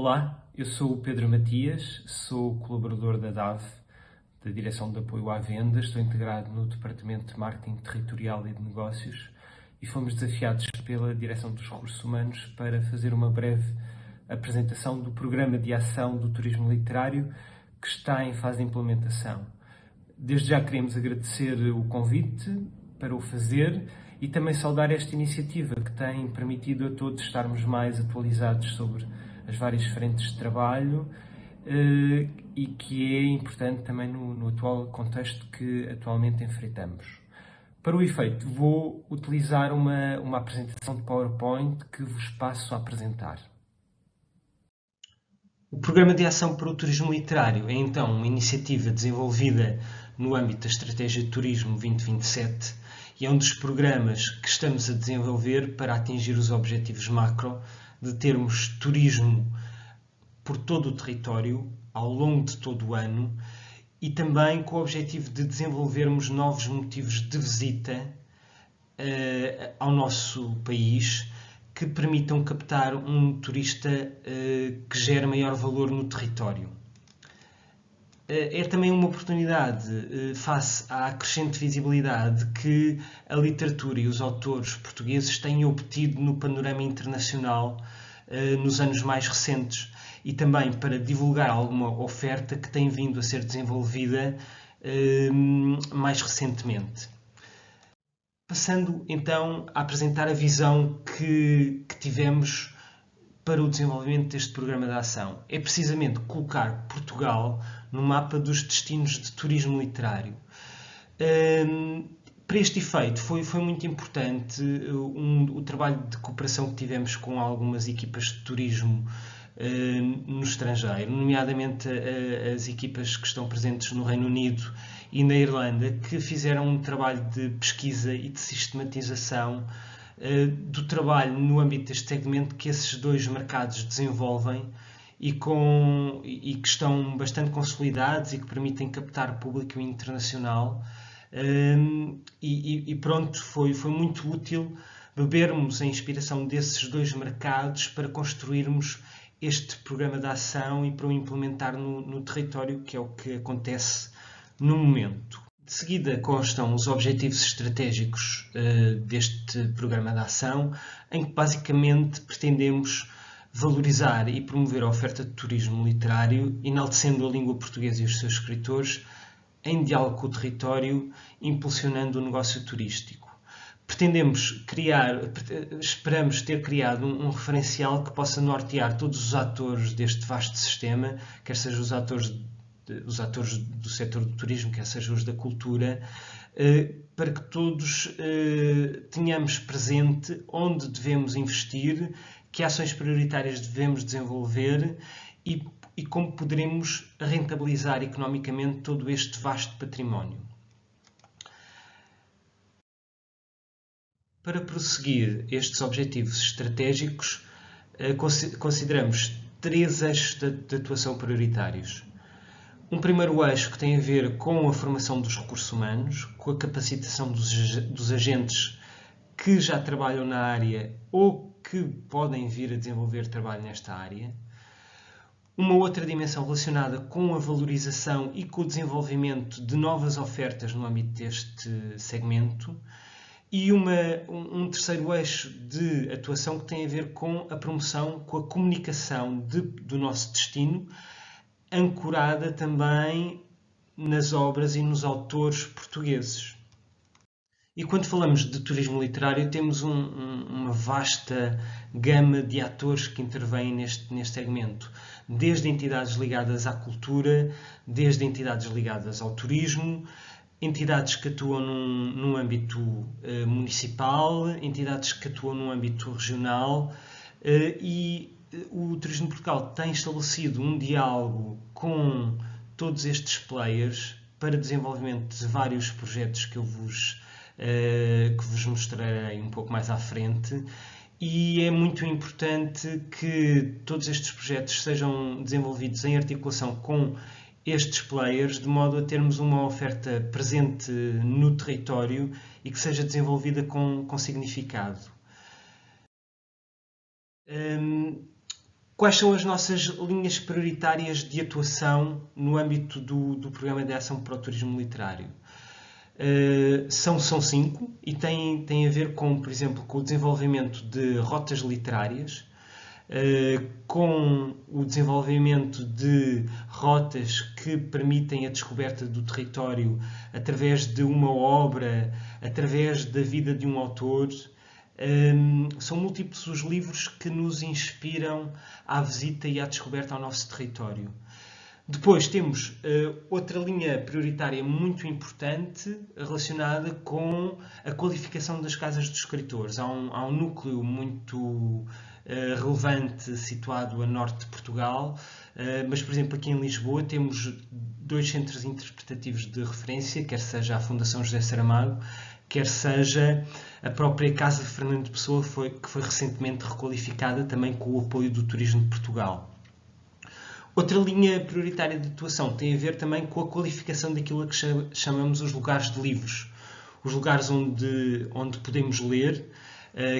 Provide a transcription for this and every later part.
Olá, eu sou o Pedro Matias, sou colaborador da DAV, da Direção de Apoio à Venda, estou integrado no Departamento de Marketing Territorial e de Negócios e fomos desafiados pela Direção dos Recursos Humanos para fazer uma breve apresentação do Programa de Ação do Turismo Literário que está em fase de implementação. Desde já queremos agradecer o convite para o fazer e também saudar esta iniciativa que tem permitido a todos estarmos mais atualizados sobre as várias frentes de trabalho e que é importante também no atual contexto que atualmente enfrentamos. Para o efeito, vou utilizar uma apresentação de PowerPoint que vos passo a apresentar. O Programa de Ação para o Turismo Literário é então uma iniciativa desenvolvida no âmbito da Estratégia de Turismo 2027 e é um dos programas que estamos a desenvolver para atingir os objetivos macro de termos turismo por todo o território, ao longo de todo o ano, e também com o objetivo de desenvolvermos novos motivos de visita ao nosso país que permitam captar um turista que gere maior valor no território. É também uma oportunidade face à crescente visibilidade que a literatura e os autores portugueses têm obtido no panorama internacional nos anos mais recentes e também para divulgar alguma oferta que tem vindo a ser desenvolvida mais recentemente. Passando então a apresentar a visão que tivemos para o desenvolvimento deste programa de ação. É precisamente colocar Portugal no mapa dos destinos de turismo literário. Para este efeito foi muito importante o trabalho de cooperação que tivemos com algumas equipas de turismo no estrangeiro, nomeadamente as equipas que estão presentes no Reino Unido e na Irlanda, que fizeram um trabalho de pesquisa e de sistematização do trabalho no âmbito deste segmento que esses dois mercados desenvolvem e que estão bastante consolidados e que permitem captar público internacional. Pronto, foi muito útil bebermos a inspiração desses dois mercados para construirmos este programa de ação e para o implementar no território, que é o que acontece no momento. De seguida constam os objetivos estratégicos deste programa de ação, em que basicamente pretendemos valorizar e promover a oferta de turismo literário, enaltecendo a língua portuguesa e os seus escritores, em diálogo com o território, impulsionando o negócio turístico. Esperamos ter criado um referencial que possa nortear todos os atores deste vasto sistema, quer sejam os atores do setor do turismo, quer sejam os da cultura, para que todos tenhamos presente onde devemos investir, que ações prioritárias devemos desenvolver e como poderemos rentabilizar economicamente todo este vasto património. Para prosseguir estes objetivos estratégicos, consideramos 3 eixos de atuação prioritários. Um primeiro eixo que tem a ver com a formação dos recursos humanos, com a capacitação dos agentes que já trabalham na área ou que podem vir a desenvolver trabalho nesta área. Uma outra dimensão relacionada com a valorização e com o desenvolvimento de novas ofertas no âmbito deste segmento. E um terceiro eixo de atuação que tem a ver com a promoção, com a comunicação do nosso destino, ancorada também nas obras e nos autores portugueses. E quando falamos de turismo literário, temos uma vasta gama de atores que intervêm neste segmento, desde entidades ligadas à cultura, desde entidades ligadas ao turismo, entidades que atuam num âmbito municipal, entidades que atuam num âmbito regional e o Turismo de Portugal tem estabelecido um diálogo com todos estes players para desenvolvimento de vários projetos que vos mostrarei um pouco mais à frente. E é muito importante que todos estes projetos sejam desenvolvidos em articulação com estes players, de modo a termos uma oferta presente no território e que seja desenvolvida com significado. Quais são as nossas linhas prioritárias de atuação no âmbito do Programa de Ação para o Turismo Literário? São 5 e têm a ver com, por exemplo, com o desenvolvimento de rotas literárias, com o desenvolvimento de rotas que permitem a descoberta do território através de uma obra, através da vida de um autor. São múltiplos os livros que nos inspiram à visita e à descoberta ao nosso território. Depois temos outra linha prioritária muito importante relacionada com a qualificação das casas dos escritores. Há um núcleo muito relevante situado a norte de Portugal, mas, por exemplo, aqui em Lisboa temos 2 centros interpretativos de referência, quer seja a Fundação José Saramago, quer seja a própria Casa de Fernando Pessoa, que foi recentemente requalificada também com o apoio do Turismo de Portugal. Outra linha prioritária de atuação tem a ver também com a qualificação daquilo a que chamamos os lugares de livros. Os lugares onde podemos ler,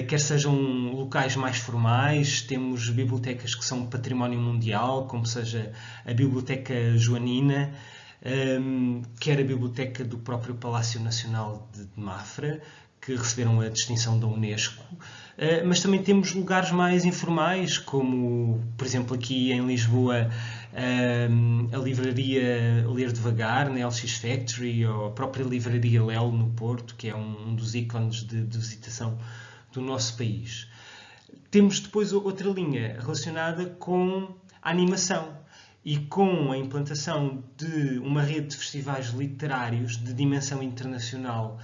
quer sejam locais mais formais, temos bibliotecas que são património mundial, como seja a Biblioteca Joanina, quer a biblioteca do próprio Palácio Nacional de Mafra, que receberam a distinção da Unesco, mas também temos lugares mais informais, como, por exemplo, aqui em Lisboa, a livraria Ler Devagar, na LX Factory, ou a própria livraria Lelo, no Porto, que é um dos ícones de visitação do nosso país. Temos depois outra linha relacionada com a animação e com a implantação de uma rede de festivais literários de dimensão internacional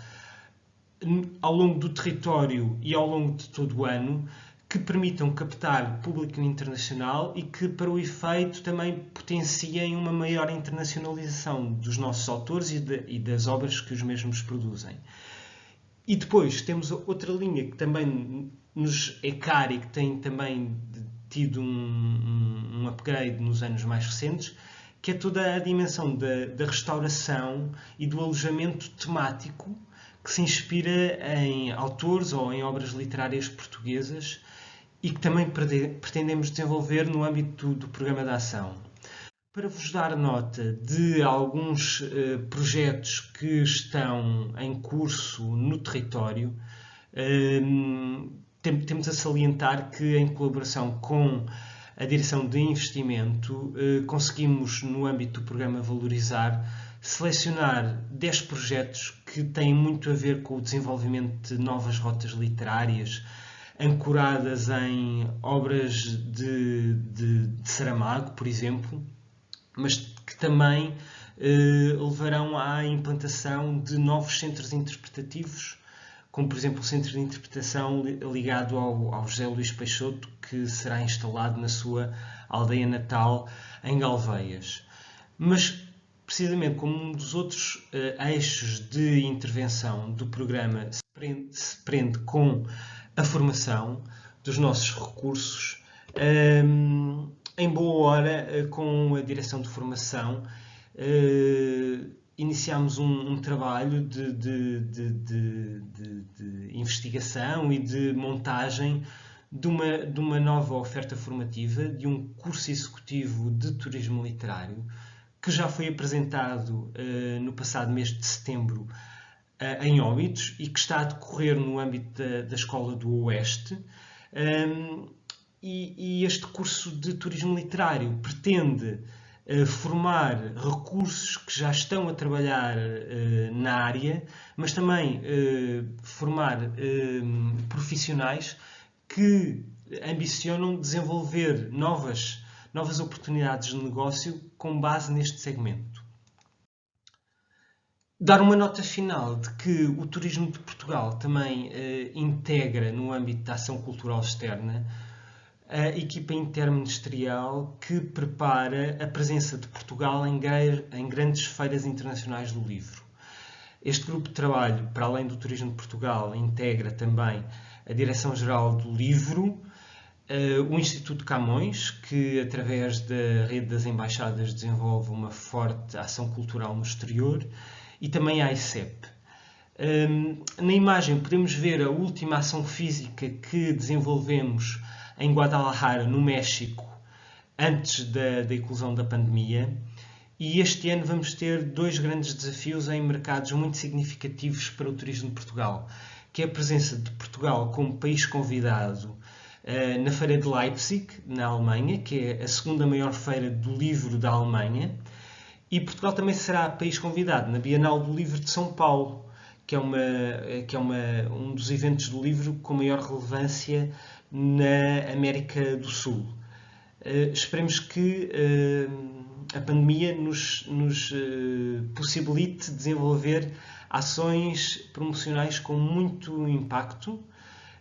ao longo do território e ao longo de todo o ano, que permitam captar público internacional e que, para o efeito, também potenciem uma maior internacionalização dos nossos autores e das obras que os mesmos produzem. E depois temos outra linha que também nos é cara e que tem também tido um upgrade nos anos mais recentes, que é toda a dimensão da restauração e do alojamento temático que se inspira em autores ou em obras literárias portuguesas e que também pretendemos desenvolver no âmbito do Programa de Ação. Para vos dar nota de alguns projetos que estão em curso no território, temos a salientar que, em colaboração com a Direção de Investimento, conseguimos, no âmbito do programa Valorizar, selecionar 10 projetos que têm muito a ver com o desenvolvimento de novas rotas literárias, ancoradas em obras de Saramago, por exemplo, mas que também levarão à implantação de novos centros interpretativos, como, por exemplo, o Centro de Interpretação ligado ao José Luís Peixoto, que será instalado na sua aldeia natal, em Galveias. Mas, precisamente como um dos outros eixos de intervenção do programa se prende com a formação dos nossos recursos, em boa hora, com a Direção de Formação, iniciámos um trabalho de investigação e de montagem de uma nova oferta formativa, de um curso executivo de turismo literário, que já foi apresentado no passado mês de setembro em Óbidos e que está a decorrer no âmbito da Escola do Oeste. E este curso de turismo literário pretende formar recursos que já estão a trabalhar na área, mas também formar profissionais que ambicionam desenvolver novas oportunidades de negócio com base neste segmento. Dar uma nota final de que o Turismo de Portugal também integra, no âmbito da ação cultural externa, a equipa interministerial que prepara a presença de Portugal em grandes feiras internacionais do livro. Este grupo de trabalho, para além do Turismo de Portugal, integra também a Direção-Geral do Livro, o Instituto Camões, que através da rede das embaixadas desenvolve uma forte ação cultural no exterior, e também a ICEP. Na imagem podemos ver a última ação física que desenvolvemos em Guadalajara, no México, antes da eclosão da pandemia. E este ano vamos ter dois grandes desafios em mercados muito significativos para o turismo de Portugal, que é a presença de Portugal como país convidado na Feira de Leipzig, na Alemanha, que é a segunda maior feira do livro da Alemanha, e Portugal também será país convidado na Bienal do Livro de São Paulo, que é um dos eventos do livro com maior relevância na América do Sul. Esperemos que a pandemia nos possibilite desenvolver ações promocionais com muito impacto,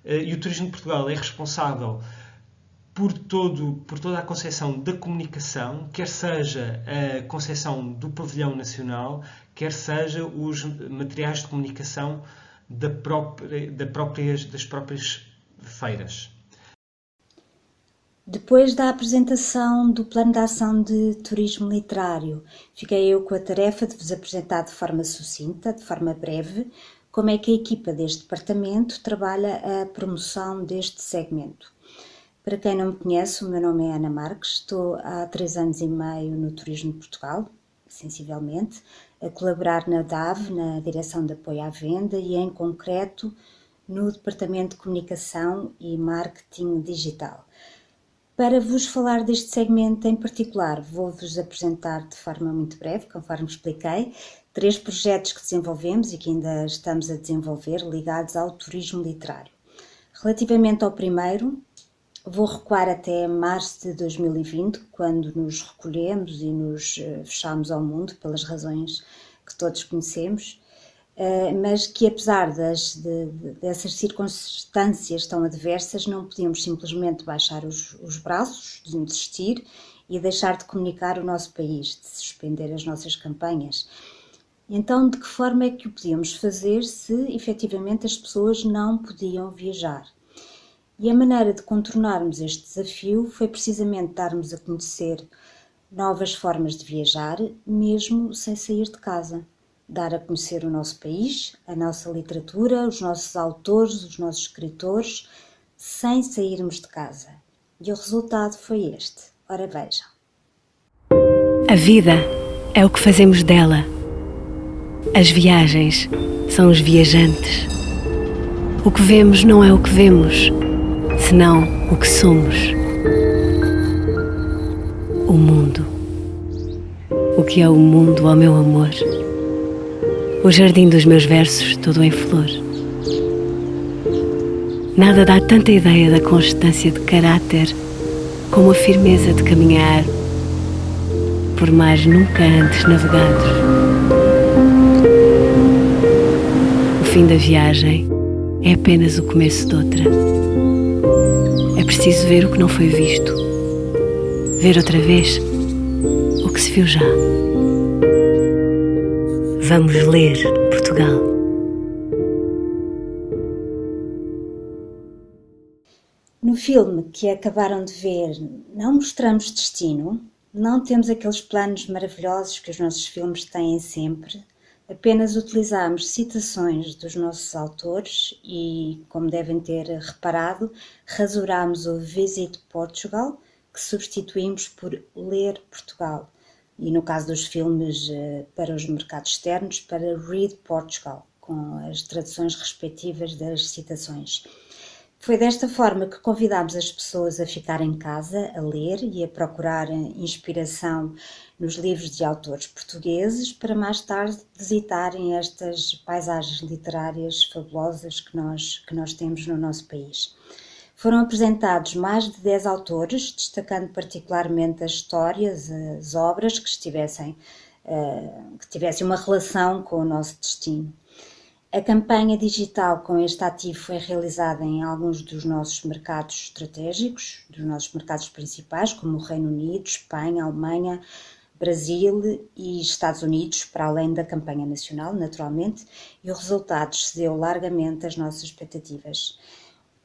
e o Turismo de Portugal é responsável por toda a concepção da comunicação, quer seja a concepção do pavilhão nacional, quer seja os materiais de comunicação das próprias feiras. Depois da apresentação do Plano de Ação de Turismo Literário, fiquei eu com a tarefa de vos apresentar de forma sucinta, de forma breve, como é que a equipa deste departamento trabalha a promoção deste segmento. Para quem não me conhece, o meu nome é Ana Marques, estou há 3 anos e meio no Turismo de Portugal, sensivelmente, a colaborar na DAV, na Direção de Apoio à Venda, e em concreto no Departamento de Comunicação e Marketing Digital. Para vos falar deste segmento em particular, vou-vos apresentar de forma muito breve, conforme expliquei, 3 projetos que desenvolvemos e que ainda estamos a desenvolver ligados ao turismo literário. Relativamente ao primeiro, vou recuar até março de 2020, quando nos recolhemos e nos fechámos ao mundo, pelas razões que todos conhecemos, mas que apesar dessas circunstâncias tão adversas, não podíamos simplesmente baixar os braços, desistir e deixar de comunicar o nosso país, de suspender as nossas campanhas. Então, de que forma é que o podíamos fazer se efetivamente as pessoas não podiam viajar? E a maneira de contornarmos este desafio foi precisamente darmos a conhecer novas formas de viajar, mesmo sem sair de casa. Dar a conhecer o nosso país, a nossa literatura, os nossos autores, os nossos escritores, sem sairmos de casa. E o resultado foi este. Ora vejam. A vida é o que fazemos dela. As viagens são os viajantes. O que vemos não é o que vemos, senão o que somos. O mundo. O que é o mundo, ó meu amor? O jardim dos meus versos, todo em flor. Nada dá tanta ideia da constância de caráter como a firmeza de caminhar por mares nunca antes navegados. O fim da viagem é apenas o começo de outra. É preciso ver o que não foi visto. Ver outra vez o que se viu já. Vamos ler Portugal. No filme que acabaram de ver, não mostramos destino, não temos aqueles planos maravilhosos que os nossos filmes têm sempre, apenas utilizamos citações dos nossos autores e, como devem ter reparado, rasurámos o Visit Portugal, que substituímos por Ler Portugal. E no caso dos filmes para os mercados externos, para Read Portugal, com as traduções respectivas das citações. Foi desta forma que convidámos as pessoas a ficar em casa, a ler e a procurar inspiração nos livros de autores portugueses, para mais tarde visitarem estas paisagens literárias fabulosas que nós temos no nosso país. Foram apresentados mais de 10 autores, destacando particularmente as histórias, as obras que tivessem uma relação com o nosso destino. A campanha digital com este ativo foi realizada em alguns dos nossos mercados estratégicos, dos nossos mercados principais, como o Reino Unido, Espanha, Alemanha, Brasil e Estados Unidos, para além da campanha nacional, naturalmente, e o resultado excedeu largamente as nossas expectativas.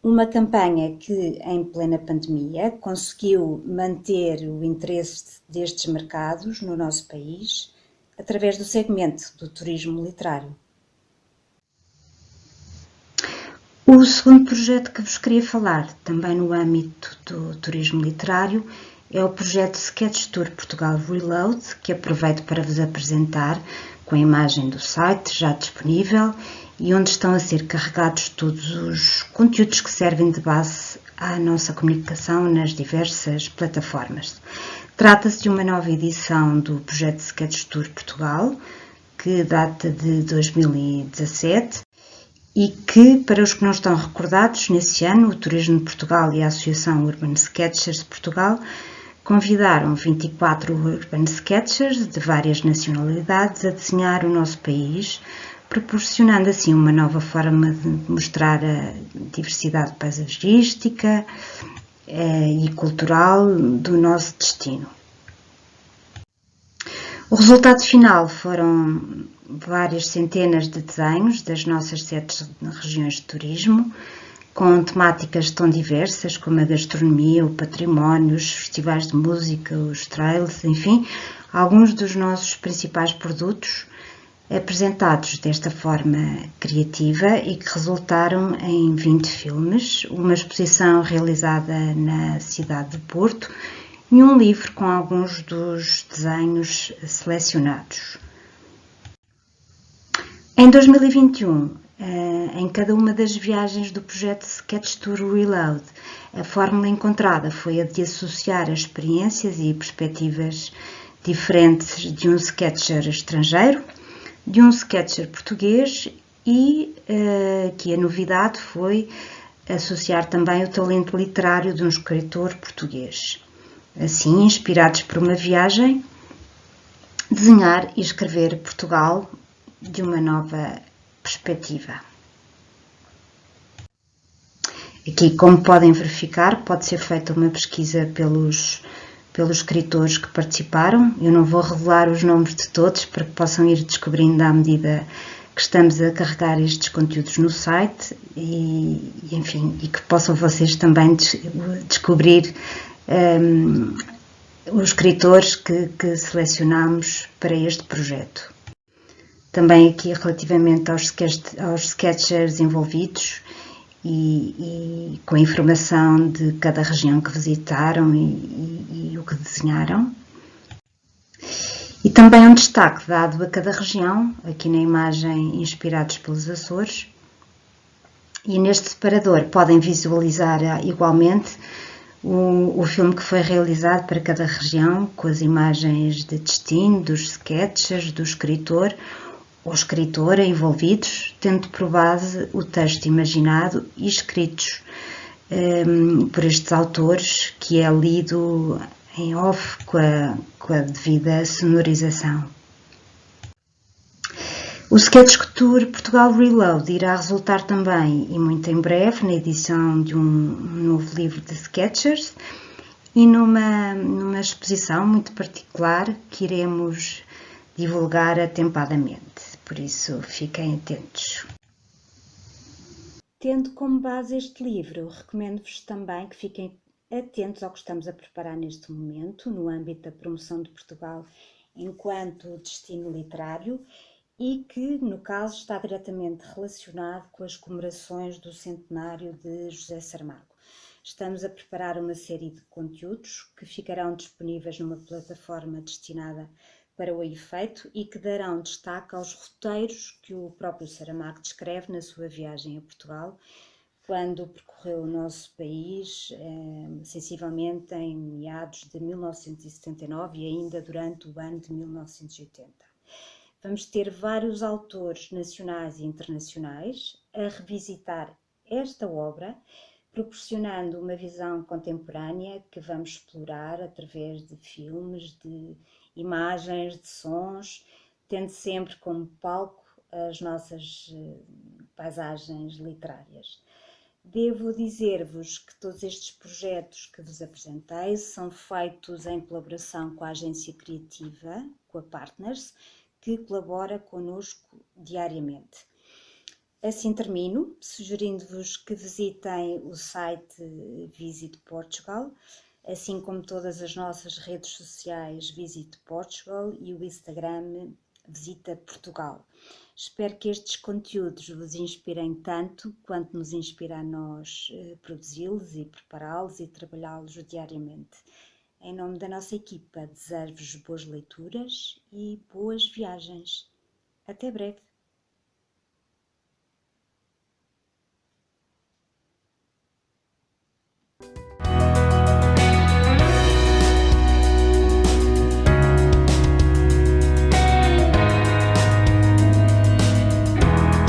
Uma campanha que, em plena pandemia, conseguiu manter o interesse destes mercados no nosso país através do segmento do turismo literário. O segundo projeto que vos queria falar, também no âmbito do turismo literário, é o projeto Sketch Tour Portugal Reload, que aproveito para vos apresentar com a imagem do site já disponível e onde estão a ser carregados todos os conteúdos que servem de base à nossa comunicação nas diversas plataformas. Trata-se de uma nova edição do projeto Sketch Tour Portugal, que data de 2017 e que, para os que não estão recordados, nesse ano o Turismo de Portugal e a Associação Urban Sketchers de Portugal convidaram 24 Urban Sketchers de várias nacionalidades a desenhar o nosso país, proporcionando assim uma nova forma de mostrar a diversidade paisagística e cultural do nosso destino. O resultado final foram várias centenas de desenhos das nossas 7 regiões de turismo, com temáticas tão diversas como a gastronomia, o património, os festivais de música, os trails, enfim, alguns dos nossos principais produtos apresentados desta forma criativa e que resultaram em 20 filmes, uma exposição realizada na cidade de Porto e um livro com alguns dos desenhos selecionados. Em 2021, em cada uma das viagens do projeto Sketch Tour Reload, a fórmula encontrada foi a de associar as experiências e perspectivas diferentes de um sketcher estrangeiro, de um sketcher português e que a novidade foi associar também o talento literário de um escritor português. Assim, inspirados por uma viagem, desenhar e escrever Portugal de uma nova perspectiva. Aqui, como podem verificar, pode ser feita uma pesquisa pelos escritores que participaram. Eu não vou revelar os nomes de todos para que possam ir descobrindo à medida que estamos a carregar estes conteúdos no site e que possam vocês também descobrir os escritores que selecionamos para este projeto. Também aqui relativamente aos sketchers envolvidos e com a informação de cada região que visitaram e o que desenharam. E também um destaque dado a cada região, aqui na imagem inspirados pelos Açores. E neste separador podem visualizar igualmente o filme que foi realizado para cada região, com as imagens de destino, dos sketchers, do escritor ou escritora envolvidos, tendo por base o texto imaginado e escritos por estes autores, que é lido em off com a devida sonorização. O Sketch Tour Portugal Reload irá resultar também, e muito em breve, na edição de um novo livro de sketchers e numa exposição muito particular que iremos divulgar atempadamente. Por isso, fiquem atentos. Tendo como base este livro, recomendo-vos também que fiquem atentos ao que estamos a preparar neste momento, no âmbito da promoção de Portugal enquanto destino literário e que, no caso, está diretamente relacionado com as comemorações do centenário de José Saramago. Estamos a preparar uma série de conteúdos que ficarão disponíveis numa plataforma destinada para o efeito e que darão destaque aos roteiros que o próprio Saramago descreve na sua viagem a Portugal, quando percorreu o nosso país, sensivelmente em meados de 1979 e ainda durante o ano de 1980. Vamos ter vários autores nacionais e internacionais a revisitar esta obra, proporcionando uma visão contemporânea que vamos explorar através de filmes, de imagens, de sons, tendo sempre como palco as nossas paisagens literárias. Devo dizer-vos que todos estes projetos que vos apresentei são feitos em colaboração com a agência criativa, com a Partners, que colabora connosco diariamente. Assim termino, sugerindo-vos que visitem o site Visit Portugal, assim como todas as nossas redes sociais Visit Portugal e o Instagram Visita Portugal. Espero que estes conteúdos vos inspirem tanto quanto nos inspira a nós produzi-los e prepará-los e trabalhá-los diariamente. Em nome da nossa equipa, desejo-vos boas leituras e boas viagens. Até breve!